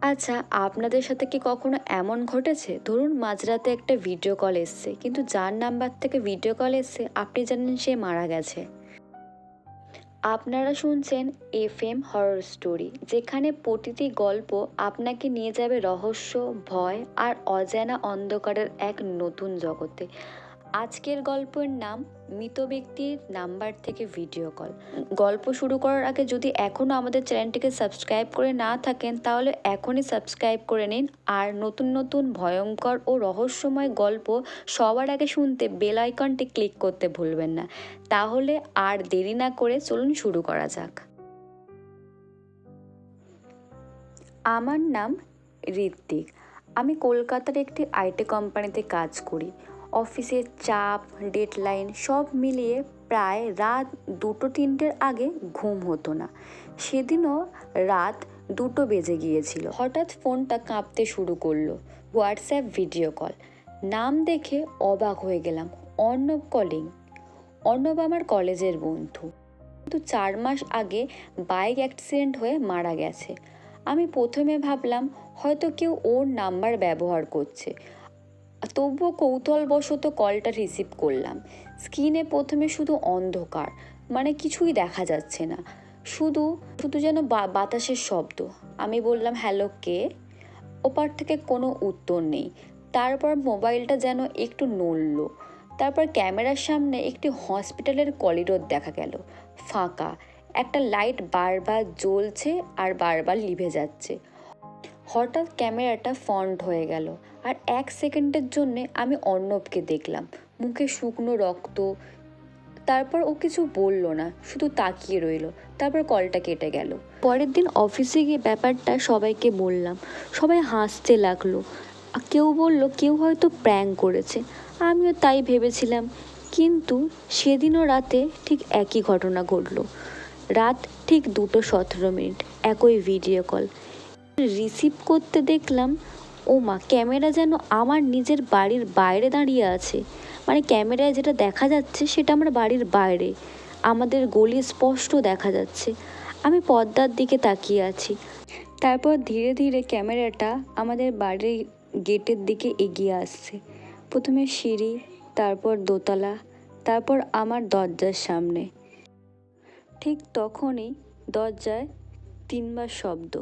আচ্ছা, আপনাদের সাথে কি কখনো এমন ঘটেছে, ধরুন মাঝরাতে একটা ভিডিও কল এসছে, কিন্তু যার নাম্বার থেকে ভিডিও কল এসছে আপনি জানেন সে মারা গেছে? আপনারা শুনছেন এফএম হরর স্টোরি, যেখানে প্রতিটি গল্প আপনাকে নিয়ে যাবে রহস্য, ভয় আর অজানা অন্ধকারের এক নতুন জগতে। আজকের গল্পের নাম মৃত ব্যক্তির নাম্বার থেকে ভিডিও কল। গল্প শুরু করার আগে যদি এখনও আমাদের চ্যানেলটিকে সাবস্ক্রাইব করে না থাকেন তাহলে এখনই সাবস্ক্রাইব করে নিন, আর নতুন নতুন ভয়ঙ্কর ও রহস্যময় গল্প সবার আগে শুনতে বেল আইকনটি ক্লিক করতে ভুলবেন না। তাহলে আর দেরি না করে চলুন শুরু করা যাক। আমার নাম ঋত্বিক। আমি কলকাতার একটি আইটি কোম্পানিতে কাজ করি। অফিসের চাপ, ডেডলাইন সব মিলিয়ে প্রায় রাত 2-3টের আগে ঘুম হতো না। সেদিনও রাত 2টো বেজে গিয়েছিল। হঠাৎ ফোনটা কাঁপতে শুরু করলো। WhatsApp video call. নাম দেখে অবাক হয়ে গেলাম। অর্ণব কলিং। অর্ণব আমার কলেজের বন্ধু, কিন্তু 4 মাস আগে বাইক অ্যাক্সিডেন্ট হয়ে মারা গেছে। আমি প্রথমে ভাবলাম হয়তো কেউ ওর নাম্বার ব্যবহার করছে, তবুও কৌতূহলবশত কলটা রিসিভ করলাম। স্ক্রিনে প্রথমে শুধু অন্ধকার, মানে কিছুই দেখা যাচ্ছে না, শুধু শুধু যেন বাতাসের শব্দ। আমি বললাম, হ্যালো, কে? ওপার থেকে কোনো উত্তর নেই। তারপর মোবাইলটা যেন একটু নড়ল। তারপর ক্যামেরার সামনে একটি হসপিটালের করিডোর দেখা গেল, ফাঁকা। একটা লাইট বারবার জ্বলছে আর বারবার লিভে যাচ্ছে। হঠাৎ ক্যামেরাটা ফন্ট হয়ে গেল, আর 1 সেকেন্ডের জন্যে আমি অর্ণবকে দেখলাম, মুখে শুকনো রক্ত। তারপর ও কিছু বলল না, শুধু তাকিয়ে রইল। তারপর কলটা কেটে গেল। পরের দিন অফিসে গিয়ে ব্যাপারটা সবাইকে বললাম। সবাই হাসতে লাগলো। কেউ বলল কেউ হয়তো প্র্যাঙ্ক করেছে। আমিও তাই ভেবেছিলাম। কিন্তু সেদিনও রাতে ঠিক একই ঘটনা ঘটল। রাত ঠিক 2:17, একই ভিডিও কল। রিসিভ করতে দেখলাম, ও মা, ক্যামেরা যেন আমার নিজের বাড়ির বাইরে দাঁড়িয়ে আছে। মানে ক্যামেরায় যেটা দেখা যাচ্ছে সেটা আমার বাড়ির বাইরে, আমাদের গলি স্পষ্ট দেখা যাচ্ছে। আমি পর্দার দিকে তাকিয়ে আছি। তারপর ধীরে ধীরে ক্যামেরাটা আমাদের বাড়ির গেটের দিকে এগিয়ে আসছে। প্রথমে সিঁড়ি, তারপর দোতলা, তারপর আমার দরজার সামনে। ঠিক তখনই দরজায় 3বার শব্দ।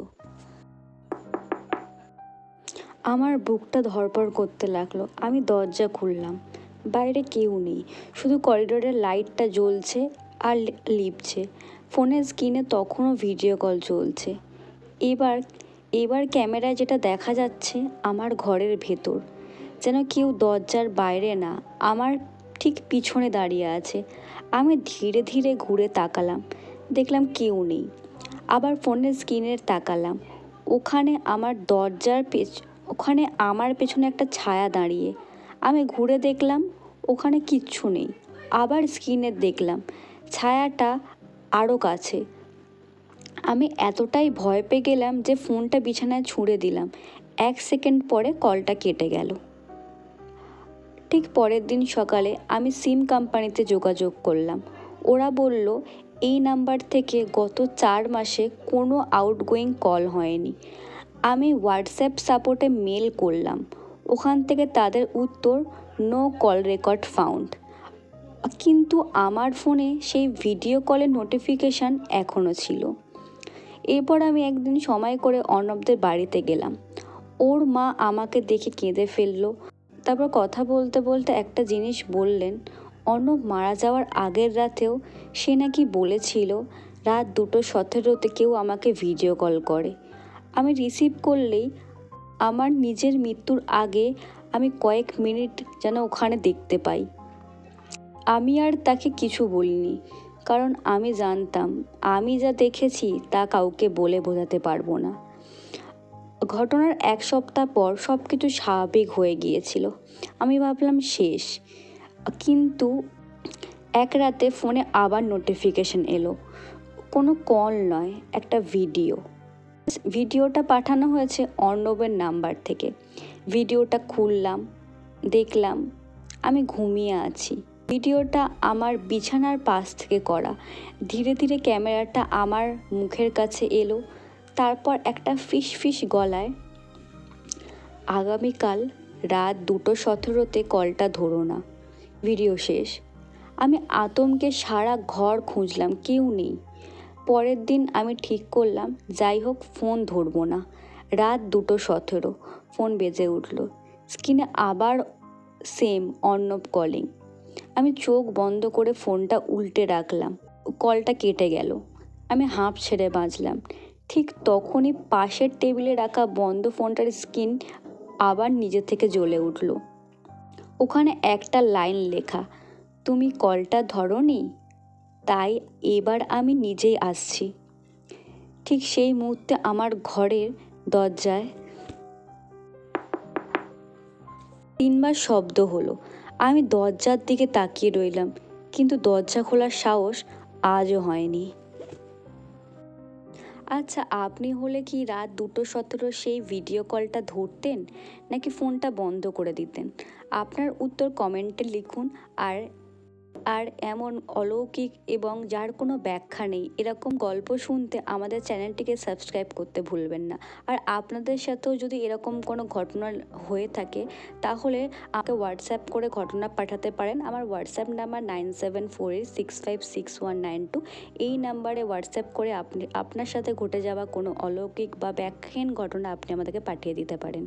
আমার বুকটা ধড়ফড় করতে লাগলো। আমি দরজা খুললাম। বাইরে কেউ নেই, শুধু করিডোরের লাইটটা জ্বলছে আর লিপছে। ফোনের স্ক্রিনে তখনও ভিডিও কল চলছে। এবার এবার ক্যামেরায় যেটা দেখা যাচ্ছে, আমার ঘরের ভেতর। যেন কেউ দরজার বাইরে না, আমার ঠিক পিছনে দাঁড়িয়ে আছে। আমি ধীরে ধীরে ঘুরে তাকালাম, দেখলাম কেউ নেই। আবার ফোনের স্ক্রিনের তাকালাম, ওখানে আমার পেছনে একটা ছায়া দাঁড়িয়ে। আমি ঘুরে দেখলাম, ওখানে কিচ্ছু নেই। আবার স্ক্রিনে দেখলাম, ছায়াটা আরও কাছে। আমি এতটাই ভয় পেয়ে গেলাম যে ফোনটা বিছানায় ছুঁড়ে দিলাম। 1 সেকেন্ড পরে কলটা কেটে গেল। ঠিক পরের দিন সকালে আমি সিম কোম্পানিতে যোগাযোগ করলাম। ওরা বলল এই নাম্বার থেকে গত 4 মাসে কোনো আউটগোয়িং কল হয়নি। আমি হোয়াটসঅ্যাপ সাপোর্টে মেল করলাম, ওখান থেকে তাদের উত্তর, নো কল রেকর্ড ফাউন্ড। কিন্তু আমার ফোনে সেই ভিডিও কলের নোটিফিকেশান এখনও ছিল। এরপর আমি একদিন সময় করে অর্ণবদের বাড়িতে গেলাম। ওর মা আমাকে দেখে কেঁদে ফেললো। তারপর কথা বলতে বলতে একটা জিনিস বললেন, অর্ণব মারা যাওয়ার আগের রাতেও সে নাকি বলেছিল রাত 2:17 কেউ আমাকে ভিডিও কল করে। আমি রিসিভ করলেই আমার নিজের মৃত্যুর আগে আমি কয়েক মিনিট যেন ওখানে দেখতে পাই। আমি আর তাকে কিছু বলিনি, কারণ আমি জানতাম আমি যা দেখেছি তা কাউকে বলে বোঝাতে পারবো না। ঘটনার 1 সপ্তাহ পর সব কিছু স্বাভাবিক হয়ে গিয়েছিল। আমি ভাবলাম শেষ। কিন্তু এক রাতে ফোনে আবার নোটিফিকেশন এলো। কোনো কল নয়, একটা ভিডিওটা পাঠানো হয়েছে অর্ণবের নাম্বার থেকে। ভিডিওটা খুললাম, দেখলাম আমি ঘুমিয়ে আছি। ভিডিওটা আমার বিছানার পাশ থেকে করা। ধীরে ধীরে ক্যামেরাটা আমার মুখের কাছে এলো। তারপর একটা ফিস ফিস গলায়, আগামীকাল রাত 2:17-তে কলটা ধরো না। ভিডিও শেষ। আমি আতঙ্কে সারা ঘর খুঁজলাম, কেউ নেই। পরের দিন আমি ঠিক করলাম যাই হোক ফোন ধরবো না। রাত 2:17, ফোন বেজে উঠল। স্ক্রিনে আবার সেম অর্ণব কলিং। আমি চোখ বন্ধ করে ফোনটা উল্টে রাখলাম। কলটা কেটে গেল। আমি হাঁপ ছেড়ে বাঁচলাম। ঠিক তখনই পাশের টেবিলে রাখা বন্ধ ফোনটার স্ক্রিন আবার নিজে থেকে জ্বলে উঠল। ওখানে একটা লাইন লেখা, তুমি কলটা ধরোনি, তাই এবার আমি নিজেই আসছি। ঠিক সেই মুহূর্তে আমার ঘরের দরজায় 3বার শব্দ হলো। আমি দরজার দিকে তাকিয়ে রইলাম, কিন্তু দরজা খোলার সাহস আজও হয়নি। আচ্ছা, আপনি হলে কি রাত 2:17 সেই ভিডিও কলটা ধরতেন, নাকি ফোনটা বন্ধ করে দিতেন? আপনার উত্তর কমেন্টে লিখুন। আর আর এমন অলৌকিক এবং যার কোনো ব্যাখ্যা নেই এরকম গল্প শুনতে আমাদের চ্যানেলটিকে সাবস্ক্রাইব করতে ভুলবেন না। আর আপনাদের সাথেও যদি এরকম কোনো ঘটনা হয়ে থাকে তাহলে আমাকে হোয়াটসঅ্যাপ করে ঘটনা পাঠাতে পারেন। আমার হোয়াটসঅ্যাপ নাম্বার 9748656192। এই নাম্বারে হোয়াটসঅ্যাপ করে আপনি আপনার সাথে ঘটে যাওয়া কোনো অলৌকিক বা ব্যাখ্যাহীন ঘটনা আপনি আমাদেরকে পাঠিয়ে দিতে পারেন।